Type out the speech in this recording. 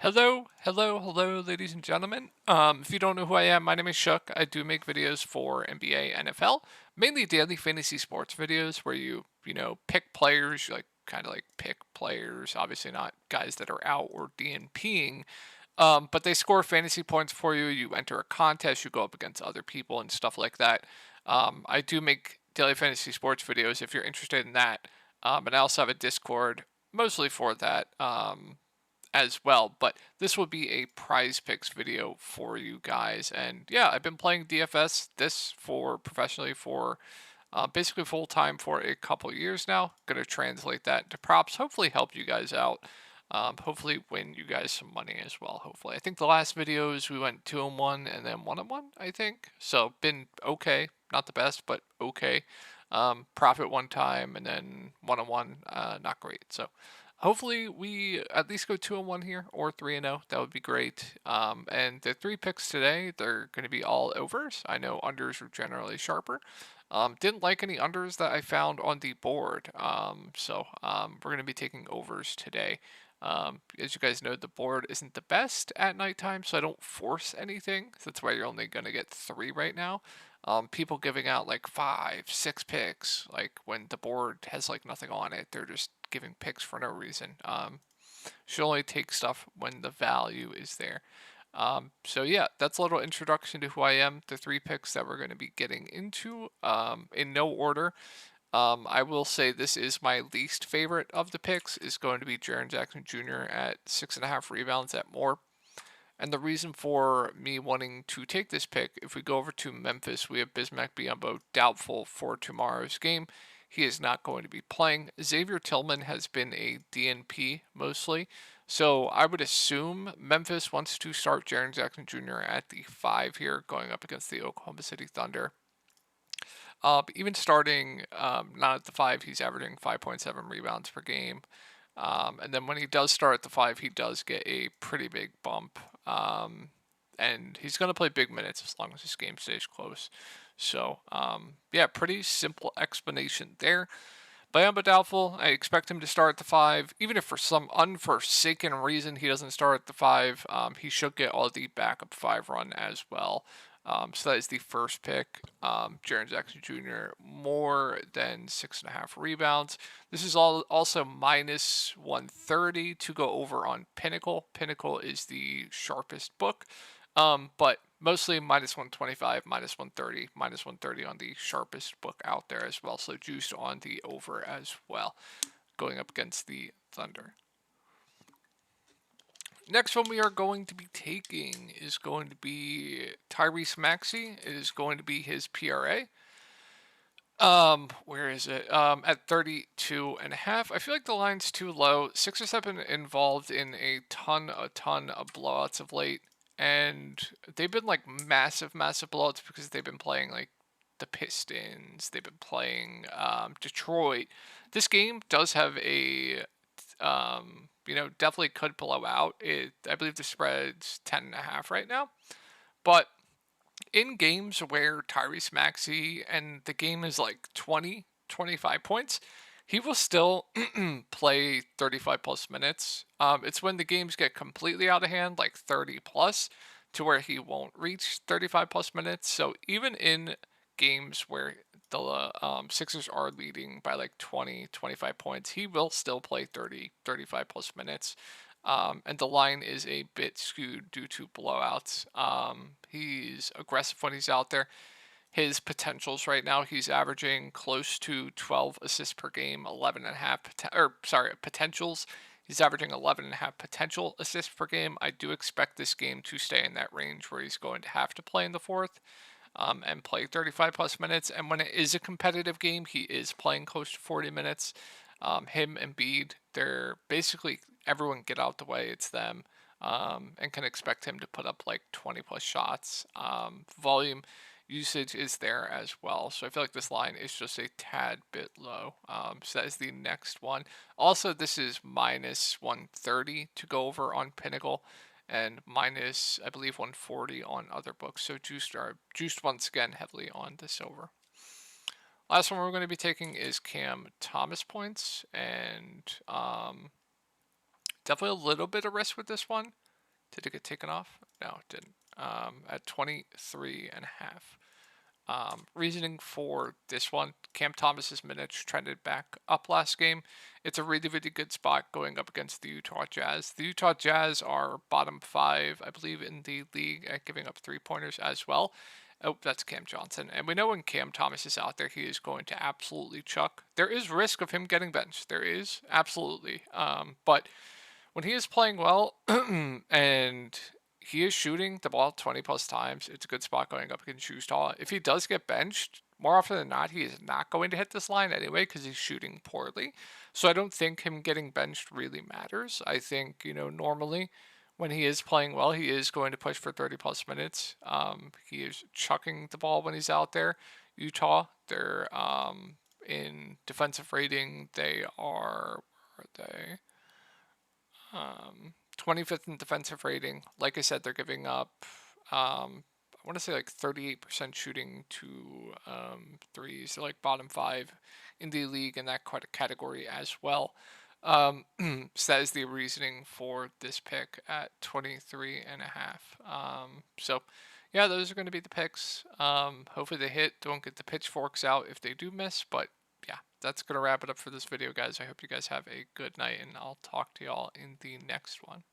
Hello, ladies and gentlemen. If you don't know who I am, my name is Shook. I do make videos for NBA, NFL, mainly daily fantasy sports videos where you pick players, you like kind of like pick players, obviously not guys that are out or DNPing, but they score fantasy points for you. You enter a contest, you go up against other people and stuff like that. I do make daily fantasy sports videos if you're interested in that. And I also have a Discord mostly for that. As well. But this will be a prize picks video for you guys. And yeah, I've been playing DFS this for professionally for basically full time for a couple years now. Going to translate that into props, hopefully help you guys out. Hopefully win you guys some money as well. Hopefully, I think the last videos we went 2-1 and then 1-1. I think so. Been okay, not the best, but okay. Profit one time and then 1-1, not great. So hopefully we at least go 2-1 here or 3-0. That would be great. And the three picks today, they're going to be all overs. I know unders are generally sharper. Didn't like any unders that I found on the board. We're going to be taking overs today. As you guys know, the board isn't the best at nighttime, so I don't force anything. So that's why you're only going to get three right now. People giving out like 5, 6 picks, like when the board has like nothing on it, they're just giving picks for no reason. Should only take stuff when the value is there. So yeah, that's a little introduction to who I am, the three picks that we're going to be getting into, in no order. I will say this is my least favorite of the picks is going to be Jaren Jackson Jr. at 6.5 rebounds at more. And the reason for me wanting to take this pick, if we go over to Memphis, we have Bismack Biyombo doubtful for tomorrow's game. He is not going to be playing. Xavier Tillman has been a DNP mostly. So I would assume Memphis wants to start Jaren Jackson Jr. at the 5 here, going up against the Oklahoma City Thunder. But even starting not at the 5, he's averaging 5.7 rebounds per game. And then when he does start at the 5, he does get a pretty big bump. And he's going to play big minutes as long as his game stays close. So, yeah, pretty simple explanation there. Biyombo doubtful. I expect him to start at the 5. Even if for some unforsaken reason he doesn't start at the 5, he should get all the backup 5 run as well. So that is the first pick. Jaren Jackson Jr. more than 6.5 rebounds. This is also minus 130 to go over on Pinnacle. Pinnacle is the sharpest book. But mostly minus 125, minus 130, minus 130 on the sharpest book out there as well. So juiced on the over as well, going up against the Thunder. Next one we are going to be taking is going to be Tyrese Maxey. It is going to be his PRA. Where is it? At 32.5. I feel like the line's too low. Sixers have been involved in a ton of blowouts of late, and they've been like massive blowouts because they've been playing like the Pistons. They've been playing Detroit. This game does have a definitely could blow out. I believe the spread's 10.5 right now, but in games where Tyrese Maxey and the game is like 20, 25 points, he will still play 35 plus minutes. It's when the games get completely out of hand, like 30 plus, to where he won't reach 35 plus minutes. So even in games where the Sixers are leading by like 20, 25 points, he will still play 30, 35 plus minutes. And the line is a bit skewed due to blowouts. He's aggressive when he's out there. His potentials right now, he's averaging close to 12 assists per game, 11.5 potentials. He's averaging 11.5 potential assists per game. I do expect this game to stay in that range where he's going to have to play in the fourth. And play 35 plus minutes. And when it is a competitive game, he is playing close to 40 minutes. Him and Embiid, they're basically everyone get out the way. It's them, and can expect him to put up like 20 plus shots. Volume usage is there as well. So I feel like this line is just a tad bit low. So that is the next one. Also, this is minus 130 to go over on Pinnacle, and minus, I believe, 140 on other books. So juiced once again heavily on this over. Last one we're going to be taking is Cam Thomas points, and definitely a little bit of risk with this one. Did it get taken off? No, it didn't. At 23.5. Reasoning for this one, Cam Thomas's minutes trended back up last game. It's a really, really good spot going up against the Utah Jazz. The Utah Jazz are bottom 5, I believe, in the league at giving up 3-pointers as well. Oh, that's Cam Johnson. And we know when Cam Thomas is out there, he is going to absolutely chuck. There is risk of him getting benched. There is, absolutely. But when he is playing well and he is shooting the ball 20 plus times, it's a good spot going up against Utah. If he does get benched, more often than not, he is not going to hit this line anyway because he's shooting poorly. So I don't think him getting benched really matters. I think, normally when he is playing well, he is going to push for 30 plus minutes. He is chucking the ball when he's out there. Utah, they're in defensive rating, they are, where are they? 25th in defensive rating. Like I said, they're giving up, I want to say like 38% shooting to threes. They're like bottom 5 in the league in that category as well. So that is the reasoning for this pick at 23.5. So yeah, those are going to be the picks. Hopefully they hit. Don't get the pitchforks out if they do miss, but yeah, that's going to wrap it up for this video, guys. I hope you guys have a good night, and I'll talk to y'all in the next one.